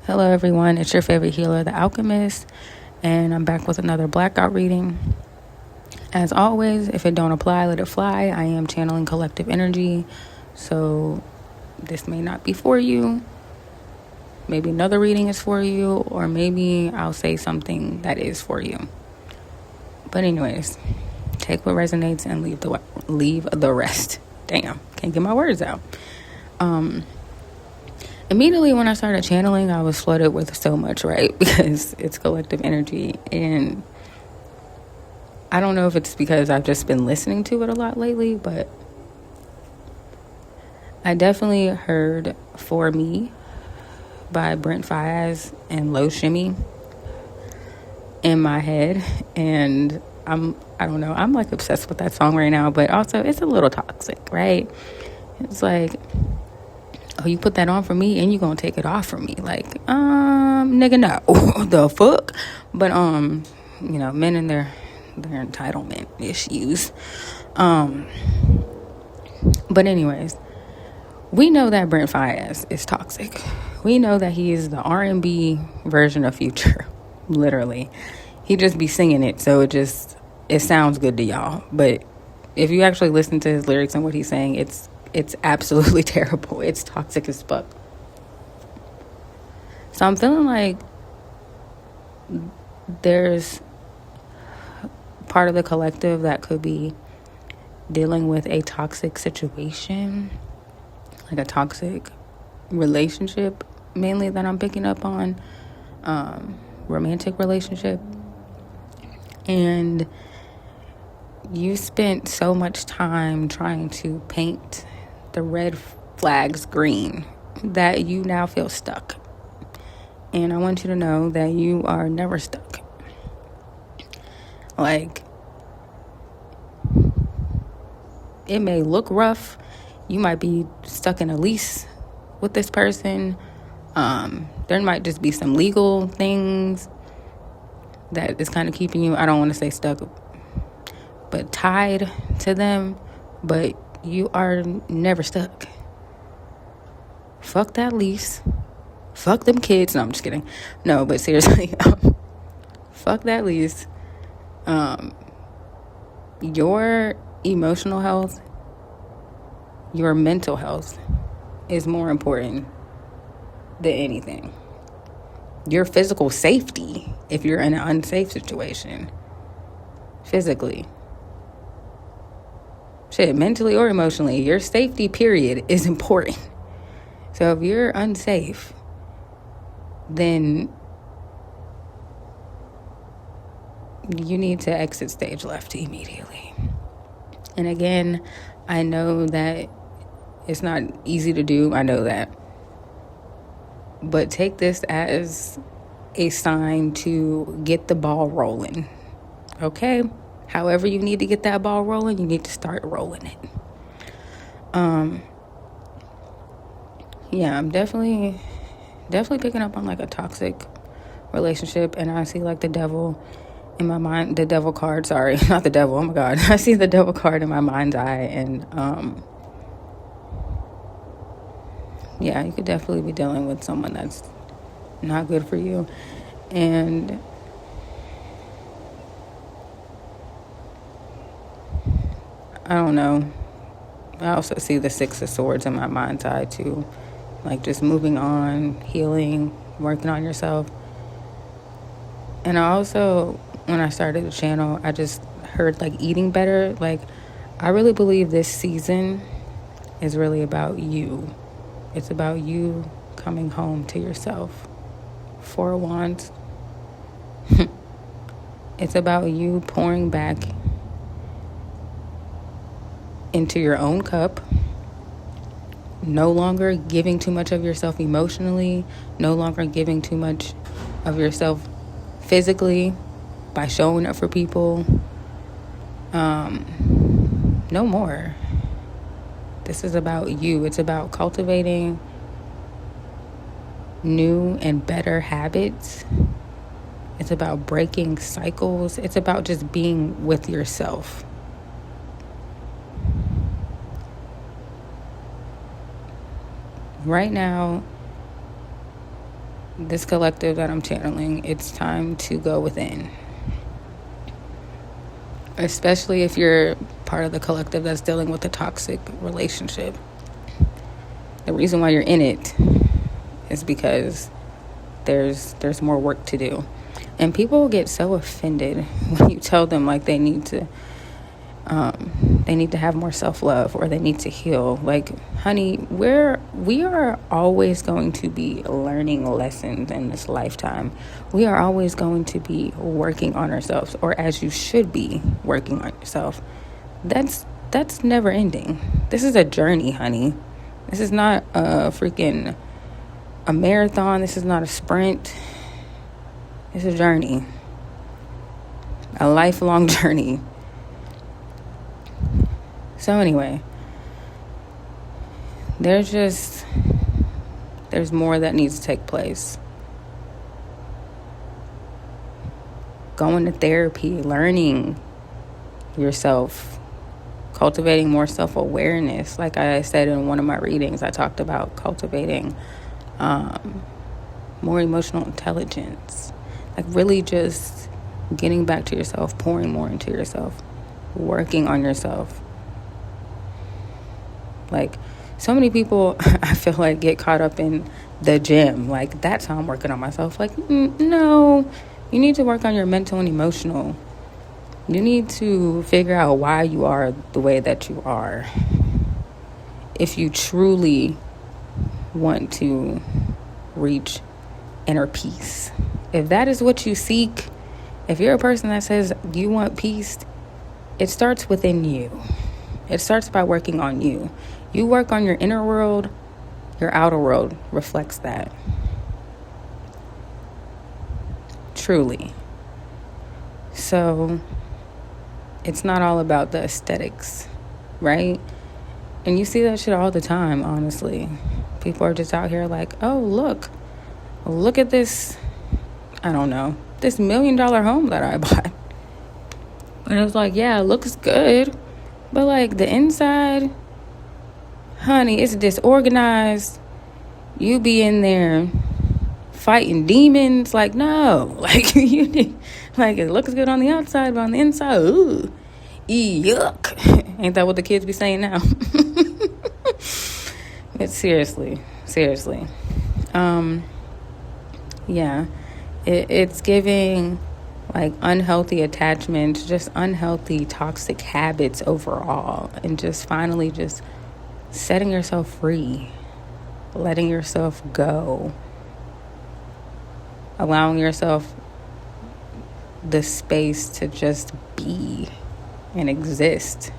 Hello everyone, it's your favorite healer, The Alchemist, and I'm back with another blackout reading. As always, if it don't apply, let it fly. I am channeling collective energy, so this may not be for you. Maybe another reading is for you, or maybe I'll say something that is for you. But anyways, take what resonates and leave the rest. Damn, can't get my words out. Immediately when I started channeling, I was flooded with so much, right? Because it's collective energy. And I don't know if it's because I've just been listening to it a lot lately, but I definitely heard For Me by Brent Faiyaz and Low Shimmy in my head. And I don't know, I'm like obsessed with that song right now, but also it's a little toxic, right? It's like, oh, you put that on for me and you gonna take it off from me. Like, nigga, no. The fuck? But, men and their entitlement issues. But anyways, we know that Brent Faiyaz is toxic. We know that he is the R&B version of Future. Literally. He just be singing it, so it sounds good to y'all. But if you actually listen to his lyrics and what he's saying, it's absolutely terrible. It's toxic as fuck. So I'm feeling like there's part of the collective that could be dealing with a toxic situation, like a toxic relationship, mainly that I'm picking up on, romantic relationship. And you spent so much time trying to paint the red flags green that you now feel stuck. And I want you to know that you are never stuck. Like, it may look rough. You might be stuck in a lease with this person. There might just be some legal things that is kind of keeping you, I don't want to say stuck, but tied to them. But you are never stuck. Fuck that lease. Fuck them kids. No, I'm just kidding. No, but seriously, fuck that lease. Your emotional health, your mental health is more important than anything. Your physical safety, if you're in an unsafe situation, physically, mentally or emotionally, your safety period is important. So if you're unsafe, then you need to exit stage left immediately. And again, I know that it's not easy to do. I know that. But take this as a sign to get the ball rolling. Okay? However you need to get that ball rolling, you need to start rolling it. Yeah, I'm definitely picking up on like a toxic relationship, and I see like the devil in my mind, the devil card, sorry, not the devil, oh my God. I see the devil card in my mind's eye, and yeah, you could definitely be dealing with someone that's not good for you. And I don't know. I also see the Six of Swords in my mind's eye too. Like just moving on, healing, working on yourself. And I also, when I started the channel, I just heard like eating better. Like, I really believe this season is really about you. It's about you coming home to yourself. Four of Wands. It's about you pouring back into your own cup. No longer giving too much of yourself emotionally. No longer giving too much of yourself physically by showing up for people. No more. This is about you. It's about cultivating new and better habits. It's about breaking cycles. It's about just being with yourself. Right now, this collective that I'm channeling, it's time to go within. Especially if you're part of the collective that's dealing with a toxic relationship. The reason why you're in it is because there's more work to do. And people get so offended when you tell them like they need to have more self-love or they need to heal. Like, honey, we are always going to be learning lessons in this lifetime. We are always going to be working on ourselves, or as you should be working on yourself. That's never ending. This is a journey, honey. This is not a marathon. This is not a sprint. It's a journey. A lifelong journey. So anyway, there's more that needs to take place. Going to therapy, learning yourself, cultivating more self-awareness. Like I said in one of my readings, I talked about cultivating more emotional intelligence. Like really just getting back to yourself, pouring more into yourself, working on yourself. Like, so many people, I feel like, get caught up in the gym. Like, that's how I'm working on myself. Like, no, you need to work on your mental and emotional. You need to figure out why you are the way that you are. If you truly want to reach inner peace. If that is what you seek, if you're a person that says you want peace, it starts within you. It starts by working on you. You work on your inner world, your outer world reflects that. Truly. So, it's not all about the aesthetics, right? And you see that shit all the time, honestly. People are just out here like, oh, look at this, I don't know, this $1 million home that I bought. And it's like, yeah, it looks good. But like the inside, honey, it's disorganized. You be in there fighting demons. Like, no. Like, you need, like, it looks good on the outside, but on the inside, ooh, yuck. Ain't that what the kids be saying now? But seriously. Yeah. It's giving like unhealthy attachments, just unhealthy toxic habits overall, and just finally just setting yourself free, letting yourself go, allowing yourself the space to just be and exist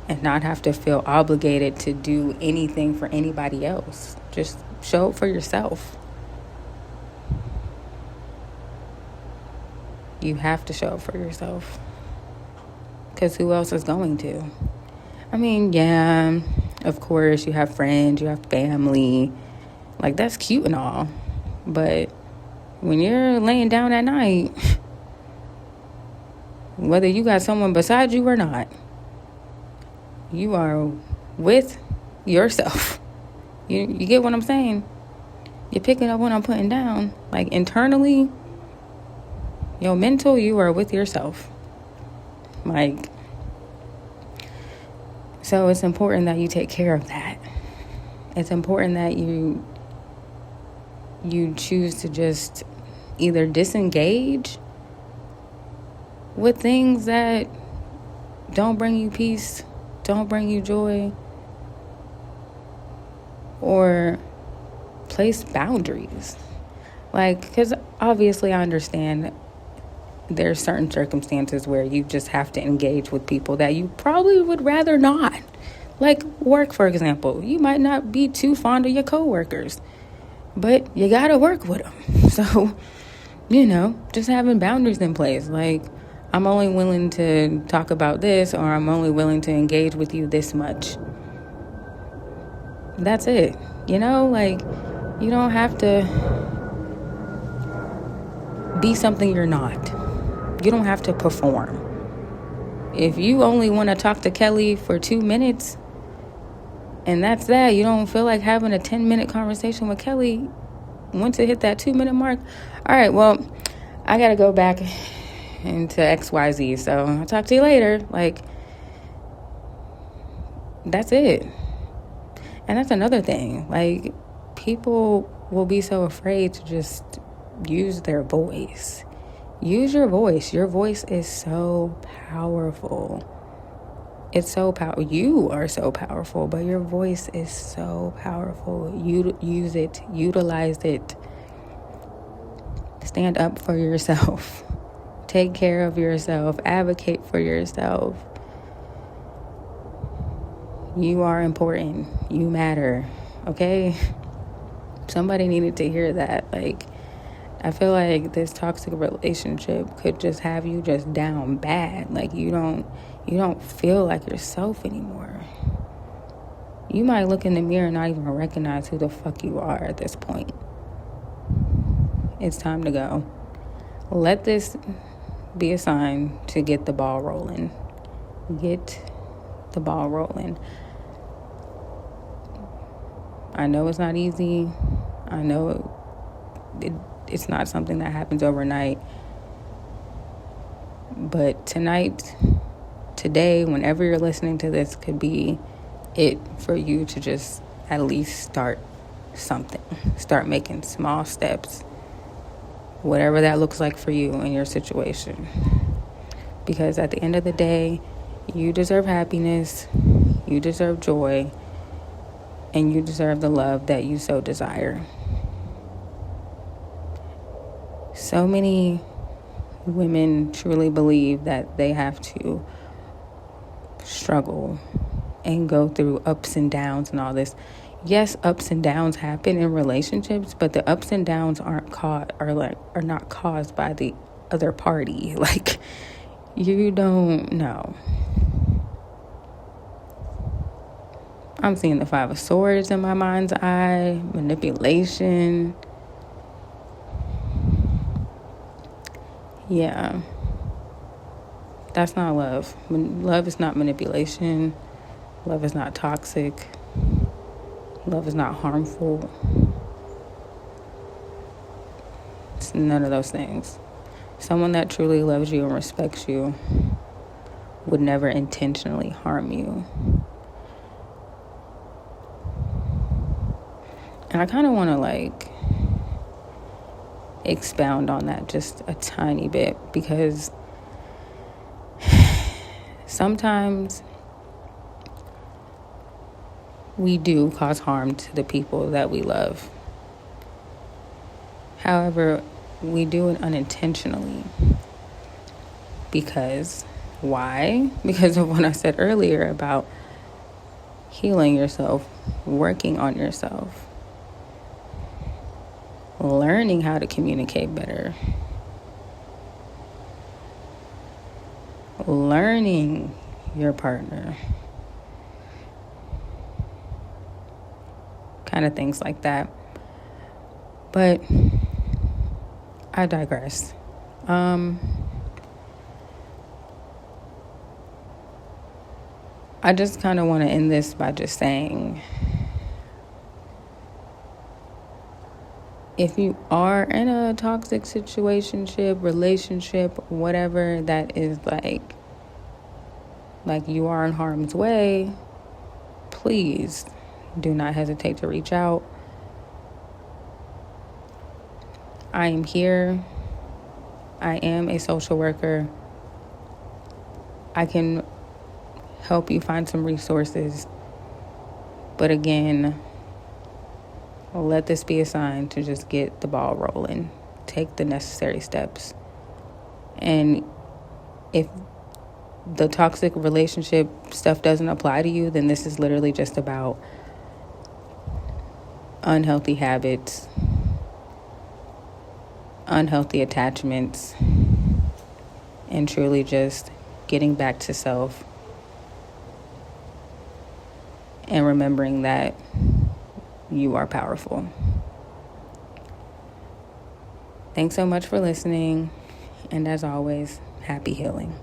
and not have to feel obligated to do anything for anybody else. Just show up for yourself. You have to show up for yourself. Because who else is going to? I mean, yeah, of course, you have friends, you have family. Like, that's cute and all. But when you're laying down at night, whether you got someone beside you or not, you are with yourself. You get what I'm saying? You're picking up what I'm putting down. Like, internally, your mental, you are with yourself. Like, so it's important that you take care of that. It's important that you choose to just either disengage with things that don't bring you peace, don't bring you joy, or place boundaries. Like, because obviously I understand there's certain circumstances where you just have to engage with people that you probably would rather not. Like work, for example. You might not be too fond of your coworkers, but you gotta work with them. So, just having boundaries in place. Like, I'm only willing to talk about this, or I'm only willing to engage with you this much. That's it. Like, you don't have to be something you're not. You don't have to perform. If you only want to talk to Kelly for 2 minutes, and that's that, you don't feel like having a 10-minute conversation with Kelly, once it hit that 2-minute mark, all right, well, I got to go back into XYZ. So I'll talk to you later. Like, that's it. And that's another thing. Like, people will be so afraid to just use their voice. Use your voice. Your voice is so powerful. It's so powerful. You are so powerful, but your voice is so powerful. You use it, utilize it. Stand up for yourself. Take care of yourself. Advocate for yourself. You are important. You matter. Okay? Somebody needed to hear that. Like, I feel like this toxic relationship could just have you just down bad. Like, you don't feel like yourself anymore. You might look in the mirror and not even recognize who the fuck you are at this point. It's time to go. Let this be a sign to get the ball rolling. Get the ball rolling. I know it's not easy. I know it's not something that happens overnight. But today, whenever you're listening to this, could be it for you to just at least start something. Start making small steps. Whatever that looks like for you in your situation. Because at the end of the day, you deserve happiness, you deserve joy, and you deserve the love that you so desire. So many women truly believe that they have to struggle and go through ups and downs and all this. Yes, ups and downs happen in relationships, but the ups and downs are not caused by the other party. Like, you don't know. I'm seeing the 5 of Swords in my mind's eye, manipulation. Yeah. That's not love. Love is not manipulation. Love is not toxic. Love is not harmful. It's none of those things. Someone that truly loves you and respects you would never intentionally harm you. And I kind of want to expound on that just a tiny bit, because sometimes we do cause harm to the people that we love. However, we do it unintentionally. Because, why? Because of what I said earlier about healing yourself, working on yourself, learning how to communicate better, learning your partner, kind of things like that. But I digress. I just kind of want to end this by just saying, if you are in a toxic situationship, relationship, whatever that is like you are in harm's way, please do not hesitate to reach out. I am here. I am a social worker. I can help you find some resources. But again, let this be a sign to just get the ball rolling. Take the necessary steps. And if the toxic relationship stuff doesn't apply to you, then this is literally just about unhealthy habits, unhealthy attachments, and truly just getting back to self and remembering that you are powerful. Thanks so much for listening, and as always, happy healing.